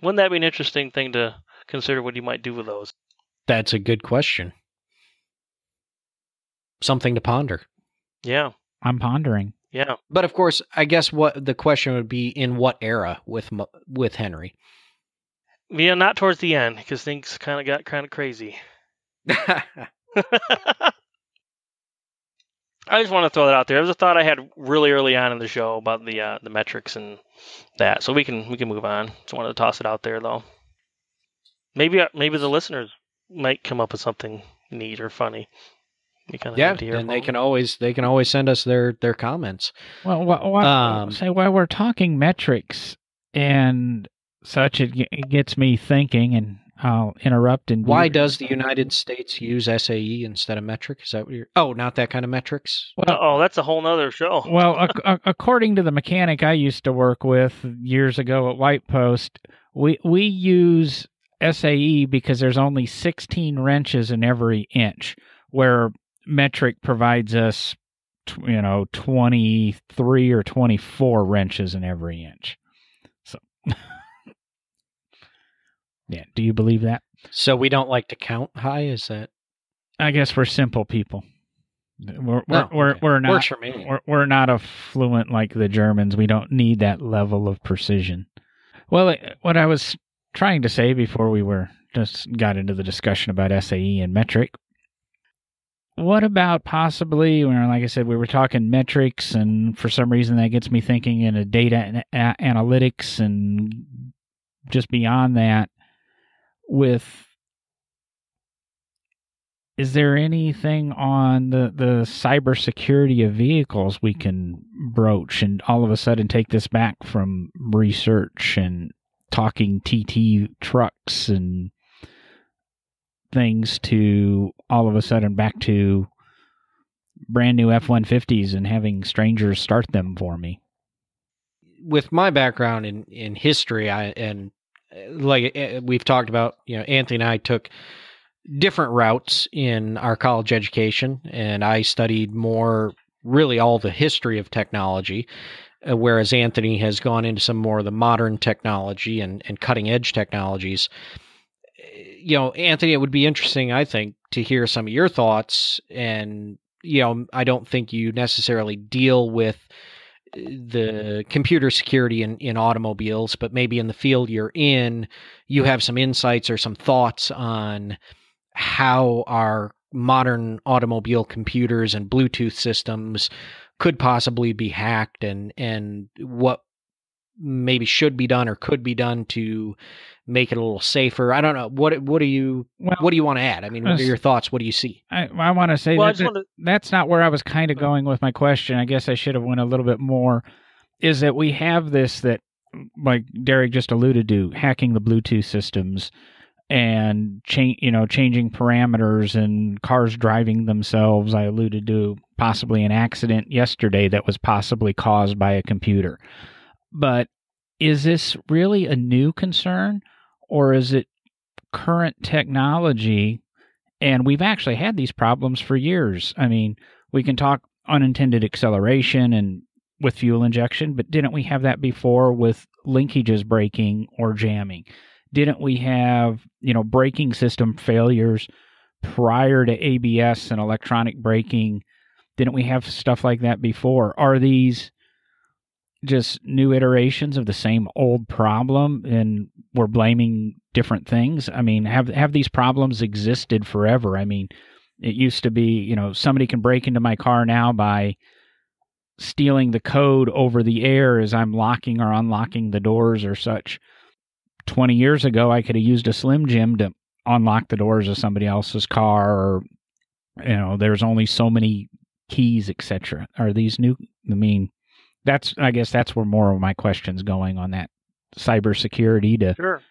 Wouldn't that be an interesting thing to consider what he might do with those? That's a good question. Something to ponder. Yeah. I'm pondering. Yeah. But of course, I guess what the question would be, in what era with Henry? Yeah, not towards the end, because things kind of got kind of crazy. I just want to throw that out there. It was a thought I had really early on in the show about the metrics and that. So we can move on. Just wanted to toss it out there, though. Maybe the listeners might come up with something neat or funny. And they can always send us their comments. Well, while we're talking metrics and such, it gets me thinking, and I'll interrupt. And why does the United States use SAE instead of metric? Is that what you're? Oh, not that kind of metrics. Well, that's a whole nother show. Well, according to the mechanic I used to work with years ago at White Post, we use SAE because there's only 16 wrenches in every inch, where metric provides us 23 or 24 wrenches in every inch. So yeah, do you believe that? So we don't like to count high? Is that? I guess we're simple people. We're not Works for me. We're not affluent like the Germans. We don't need that level of precision. Well, what I was trying to say before we got into the discussion about SAE and metric, what about possibly, like I said, we were talking metrics, and for some reason that gets me thinking in a data and analytics, and just beyond that, is there anything on the cybersecurity of vehicles we can broach and all of a sudden take this back from research and talking TT trucks and things to all of a sudden back to brand new F-150s and having strangers start them for me? With my background in history, like we've talked about, Anthony and I took different routes in our college education, and I studied more really all the history of technology, whereas Anthony has gone into some more of the modern technology and cutting edge technologies. Anthony, it would be interesting, I think, to hear some of your thoughts. And, I don't think you necessarily deal with the computer security in automobiles, but maybe in the field you're in, you have some insights or some thoughts on how our modern automobile computers and Bluetooth systems could possibly be hacked, and what maybe should be done or could be done to make it a little safer. I don't know. What do you want to add? I mean, what are your thoughts? What do you see? I want to say that's not where I was kind of going with my question. I guess I should have went a little bit more. Is that we have this that, like Derek just alluded to, hacking the Bluetooth systems and changing parameters and cars driving themselves. I alluded to possibly an accident yesterday that was possibly caused by a computer. But is this really a new concern, or is it current technology? And we've actually had these problems for years. I mean, we can talk unintended acceleration and with fuel injection, but didn't we have that before with linkages breaking or jamming? Didn't we have, braking system failures prior to ABS and electronic braking? Didn't we have stuff like that before? Are these just new iterations of the same old problem, and we're blaming different things? I mean, have these problems existed forever? I mean, it used to be, somebody can break into my car now by stealing the code over the air as I'm locking or unlocking the doors or such. 20 years ago, I could have used a Slim Jim to unlock the doors of somebody else's car, or, there's only so many keys, etc. Are these new? I mean, I guess that's where more of my question's going on that cybersecurity to. Sure.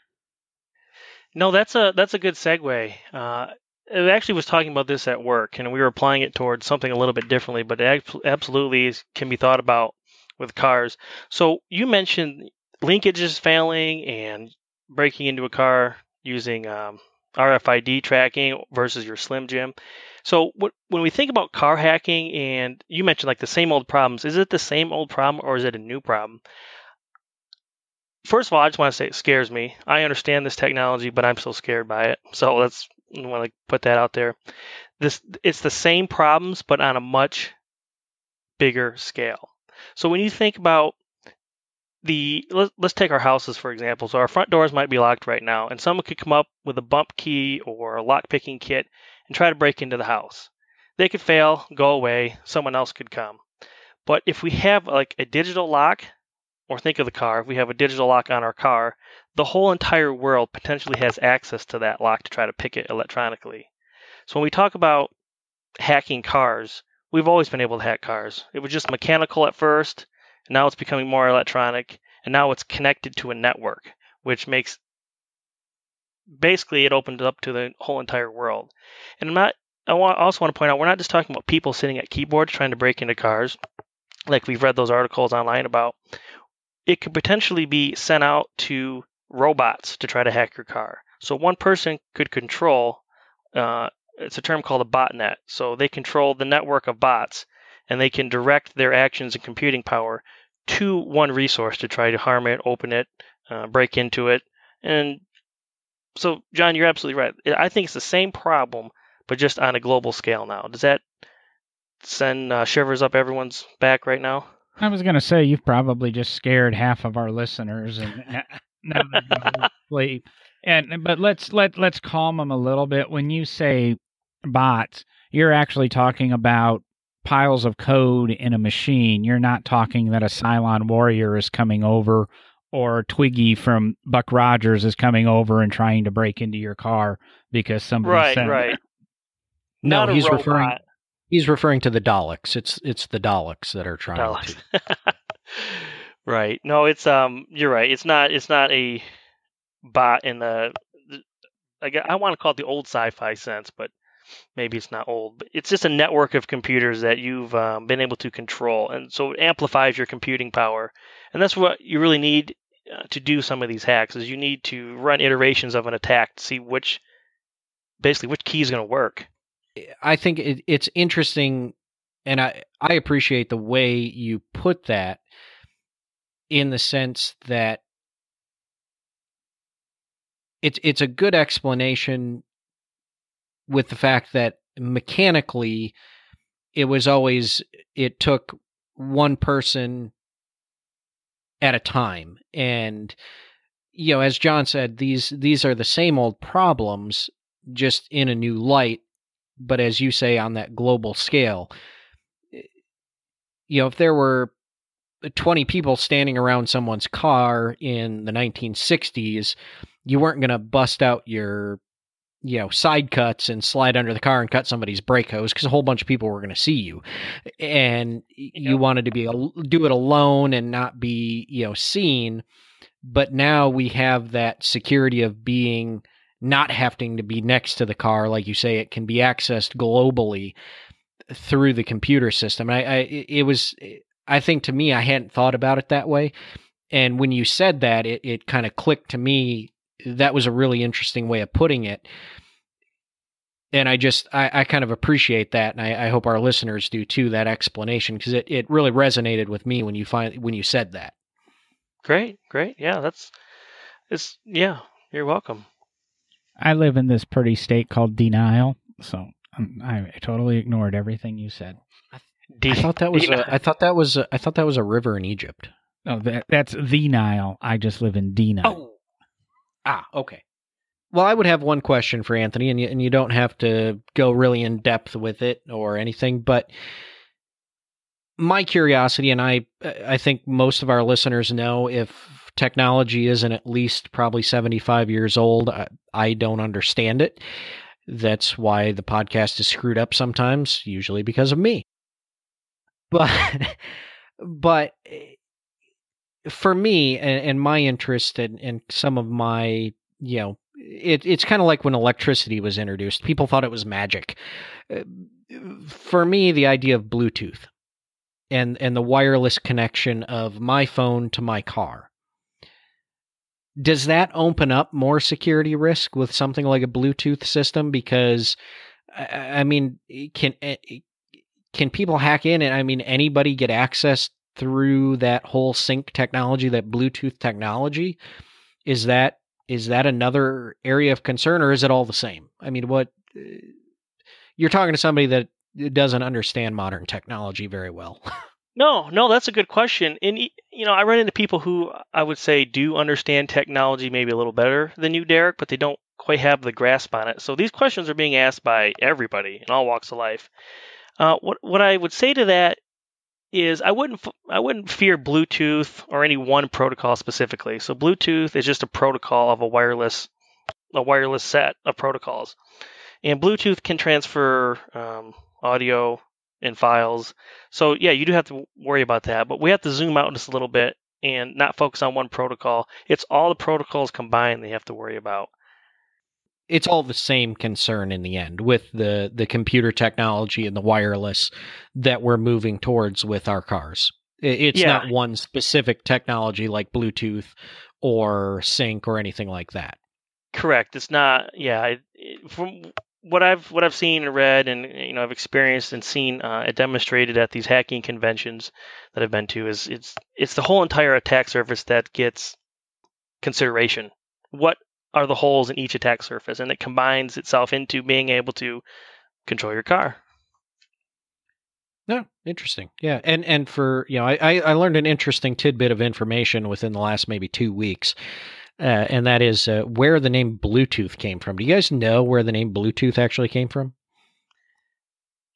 No, that's a good segue. I actually was talking about this at work, and we were applying it towards something a little bit differently, but it absolutely can be thought about with cars. So you mentioned linkages failing and breaking into a car using RFID tracking versus your Slim Jim. So when we think about car hacking, and you mentioned like the same old problems, is it the same old problem or is it a new problem? First of all, I just want to say it scares me. I understand this technology, but I'm still scared by it. So I want to put that out there. It's the same problems, but on a much bigger scale. So when you think about let's take our houses for example. So our front doors might be locked right now, and someone could come up with a bump key or a lock picking kit and try to break into the house. They could fail, go away, someone else could come. But if we have like a digital lock, or think of the car, if we have a digital lock on our car, the whole entire world potentially has access to that lock to try to pick it electronically. So when we talk about hacking cars, we've always been able to hack cars. It was just mechanical at first, and now it's becoming more electronic, and now it's connected to a network, which makes basically it opened up to the whole entire world. And also want to point out, we're not just talking about people sitting at keyboards trying to break into cars, like we've read those articles online about. It could potentially be sent out to robots to try to hack your car. So one person could control, it's a term called a botnet. So they control the network of bots, and they can direct their actions and computing power to one resource to try to harm it, open it, break into it. And so, John, you're absolutely right. I think it's the same problem, but just on a global scale now. Does that send shivers up everyone's back right now? I was going to say, you've probably just scared half of our listeners, and now they're going to sleep. But let's calm them a little bit. When you say bots, you're actually talking about piles of code in a machine. You're not talking that a Cylon warrior is coming over, or Twiggy from Buck Rogers is coming over and trying to break into your car because somebody said Right. No, Not he's a robot. He's referring to the Daleks. It's the Daleks that are trying Daleks. to. Right. No, it's you're right. It's not a bot in the I want to call it the old sci-fi sense, but maybe it's not old. But it's just a network of computers that you've been able to control, and so it amplifies your computing power. And that's what you really need to do some of these hacks. Is you need to run iterations of an attack to see which key is going to work. I think it's interesting, and I appreciate the way you put that, in the sense that it's a good explanation with the fact that mechanically it took one person at a time. And, as John said, these are the same old problems, just in a new light. But as you say, on that global scale, if there were 20 people standing around someone's car in the 1960s, you weren't going to bust out your, side cuts and slide under the car and cut somebody's brake hose, because a whole bunch of people were going to see you. And you wanted to do it alone and not be, seen. But now we have that security of being not having to be next to the car. Like you say, it can be accessed globally through the computer system. I think, to me, I hadn't thought about it that way. And when you said that, it kind of clicked to me. That was a really interesting way of putting it. And I kind of appreciate that. And I hope our listeners do too, that explanation, because it really resonated with me when you said that. Great. Yeah, you're welcome. I live in this pretty state called Denial, so I totally ignored everything you said. I thought that was a river in Egypt. Oh, that's the Nile. I just live in Denial. Oh, okay. Well, I would have one question for Anthony, and you don't have to go really in depth with it or anything, but my curiosity, and I think most of our listeners know, if technology isn't at least probably 75 years old, I don't understand it. That's why the podcast is screwed up sometimes, usually because of me. But for me and my interest and some of my, it's kind of like when electricity was introduced. People thought it was magic. For me, the idea of Bluetooth and the wireless connection of my phone to my car, does that open up more security risk with something like a Bluetooth system? Because, I mean, can people hack in? And I mean, anybody get access through that whole sync technology, that Bluetooth technology? Is that another area of concern, or is it all the same? I mean, you're talking to somebody that doesn't understand modern technology very well. No, that's a good question. And I run into people who I would say do understand technology maybe a little better than you, Derek, but they don't quite have the grasp on it. So these questions are being asked by everybody in all walks of life. What I would say to that is I wouldn't fear Bluetooth or any one protocol specifically. So Bluetooth is just a protocol of a wireless set of protocols, and Bluetooth can transfer audio and files. So yeah, you do have to worry about that, but we have to zoom out just a little bit and not focus on one protocol. It's all the protocols combined they have to worry about. It's all the same concern in the end with the computer technology and the wireless that we're moving towards with our cars. It's not one specific technology like Bluetooth or sync or anything like that. Correct. It's not. Yeah. From what I've seen and read, and I've experienced and seen it demonstrated at these hacking conventions that I've been to, is it's the whole entire attack surface that gets consideration. What are the holes in each attack surface, and it combines itself into being able to control your car. No, interesting. Yeah, and for I learned an interesting tidbit of information within the last maybe 2 weeks, and that is where the name Bluetooth came from. Do you guys know where the name Bluetooth actually came from?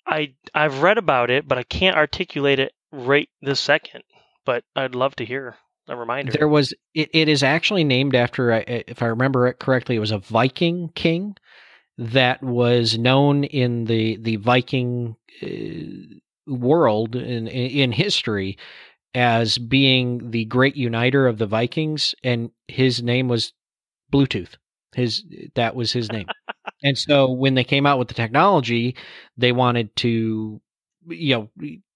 I've read about it, but I can't articulate it right this second. But I'd love to hear a reminder. There was it is actually named after, if I remember it correctly, it was a Viking king that was known in the Viking world in history as being the great uniter of the Vikings, and his name was Bluetooth. That was his name. And so when they came out with the technology, they wanted to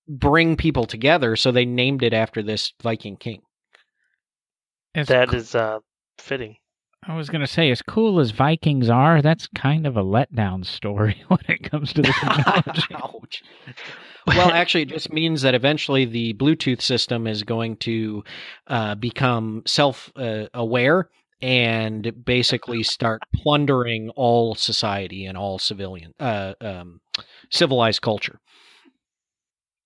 bring people together, so they named it after this Viking king. That is fitting. I was going to say, as cool as Vikings are, that's kind of a letdown story when it comes to the technology. Ouch. Well, actually, it just means that eventually the Bluetooth system is going to become self-aware and basically start plundering all society and all civilized culture.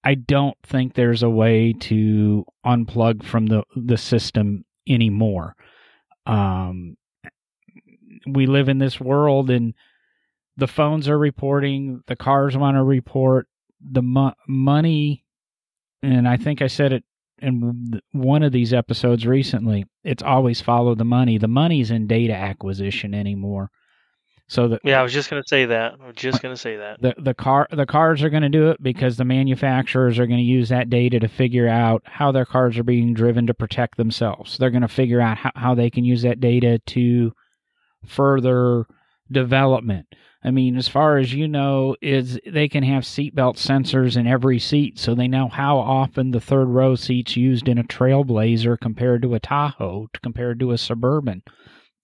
I don't think there's a way to unplug from the system anymore. We live in this world, and the phones are reporting, the cars want to report, the money, and I think I said it in one of these episodes recently, it's always follow the money. The money's in data acquisition anymore. So I was just going to say that. The cars are going to do it because the manufacturers are going to use that data to figure out how their cars are being driven to protect themselves. They're going to figure out how they can use that data to further development. I mean, as far as is they can have seatbelt sensors in every seat, so they know how often the third row seat's used in a Trailblazer compared to a Tahoe, compared to a Suburban.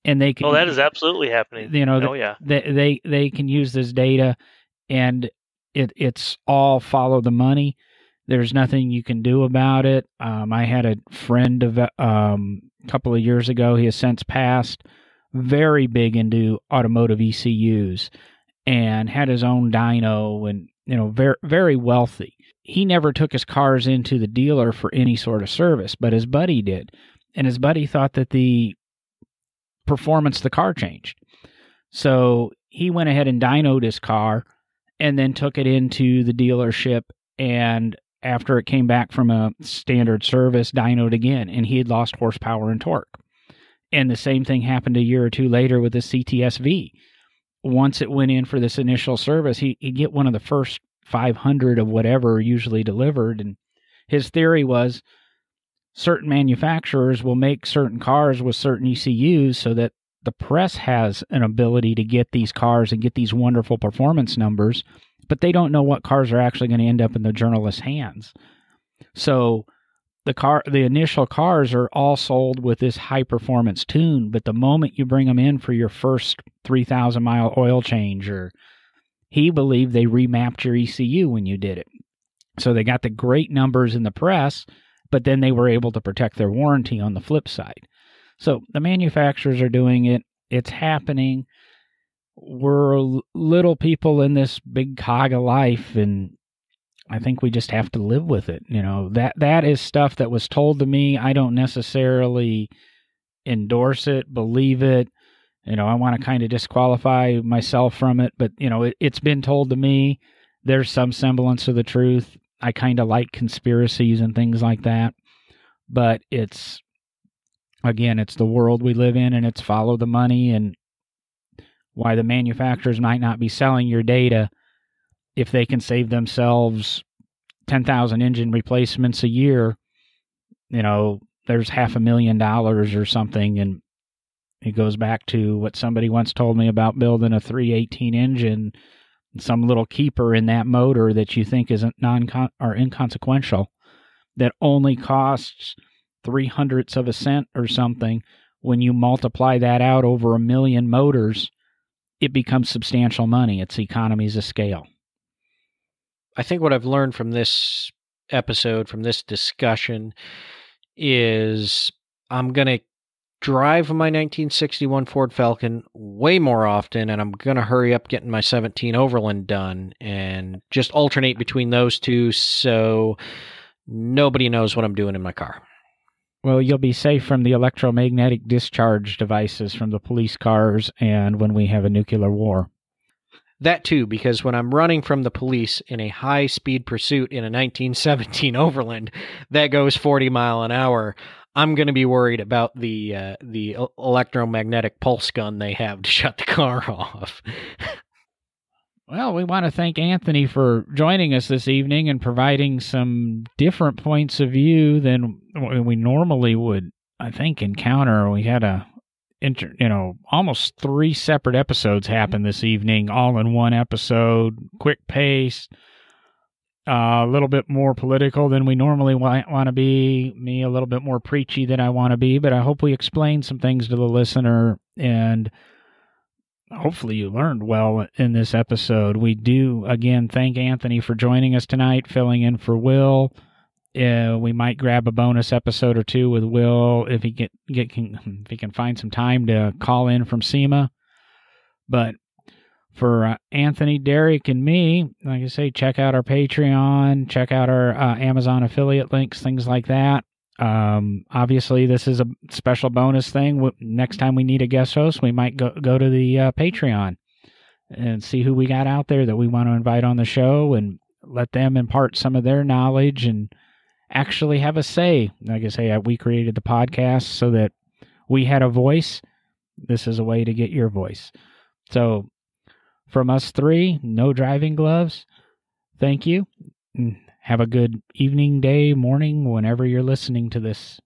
And they can. Oh, that is absolutely happening. They can use this data, and it's all follow the money. There's nothing you can do about it. I had a friend a couple of years ago. He has since passed. Very big into automotive ECUs, and had his own dyno, and very, very wealthy. He never took his cars into the dealer for any sort of service, but his buddy did, and his buddy thought that the performance of the car changed. So he went ahead and dynoed his car and then took it into the dealership, and after it came back from a standard service, dynoed again, and he had lost horsepower and torque. And the same thing happened a year or two later with the CTS-V. Once it went in for this initial service, he'd get one of the first 500 of whatever usually delivered, and his theory was certain manufacturers will make certain cars with certain ECUs so that the press has an ability to get these cars and get these wonderful performance numbers, but they don't know what cars are actually going to end up in the journalist's hands. So the initial cars are all sold with this high performance tune, but the moment you bring them in for your first 3,000 mile oil change, he believed they remapped your ECU when you did it. So they got the great numbers in the press, but then they were able to protect their warranty on the flip side. So the manufacturers are doing it. It's happening. We're little people in this big cog of life, and I think we just have to live with it. That is stuff that was told to me. I don't necessarily endorse it, believe it. I want to kind of disqualify myself from it, but it's been told to me. There's some semblance of the truth. I kind of like conspiracies and things like that, but it's the world we live in, and it's follow the money, and why the manufacturers might not be selling your data if they can save themselves 10,000 engine replacements a year. There's $500,000 or something, and it goes back to what somebody once told me about building a 318 engine, some little keeper in that motor that you think isn't inconsequential, that only costs 0.03 of a cent or something. When you multiply that out over 1 million motors, it becomes substantial money. It's economies of scale. I think what I've learned from this episode, from this discussion, is I'm going to drive my 1961 Ford Falcon way more often, and I'm going to hurry up getting my 17 Overland done and just alternate between those two so nobody knows what I'm doing in my car. Well, you'll be safe from the electromagnetic discharge devices from the police cars and when we have a nuclear war. That too, because when I'm running from the police in a high-speed pursuit in a 1917 Overland that goes 40 mile an hour, I'm going to be worried about the electromagnetic pulse gun they have to shut the car off. Well, we want to thank Anthony for joining us this evening and providing some different points of view than we normally would, I think, encounter. We had almost 3 separate episodes happen this evening, all in one episode, quick pace, a little bit more political than we normally want to be, me a little bit more preachy than I want to be, but I hope we explained some things to the listener, and hopefully you learned well in this episode. We do, again, thank Anthony for joining us tonight, filling in for Will. We might grab a bonus episode or two with Will if he can find some time to call in from SEMA. But for Anthony, Derek, and me, like I say, check out our Patreon, check out our Amazon affiliate links, things like that. Obviously, this is a special bonus thing. Next time we need a guest host, we might go to the Patreon and see who we got out there that we want to invite on the show and let them impart some of their knowledge and actually have a say. Like I say, we created the podcast so that we had a voice. This is a way to get your voice. So from us 3, no driving gloves. Thank you. Have a good evening, day, morning, whenever you're listening to this.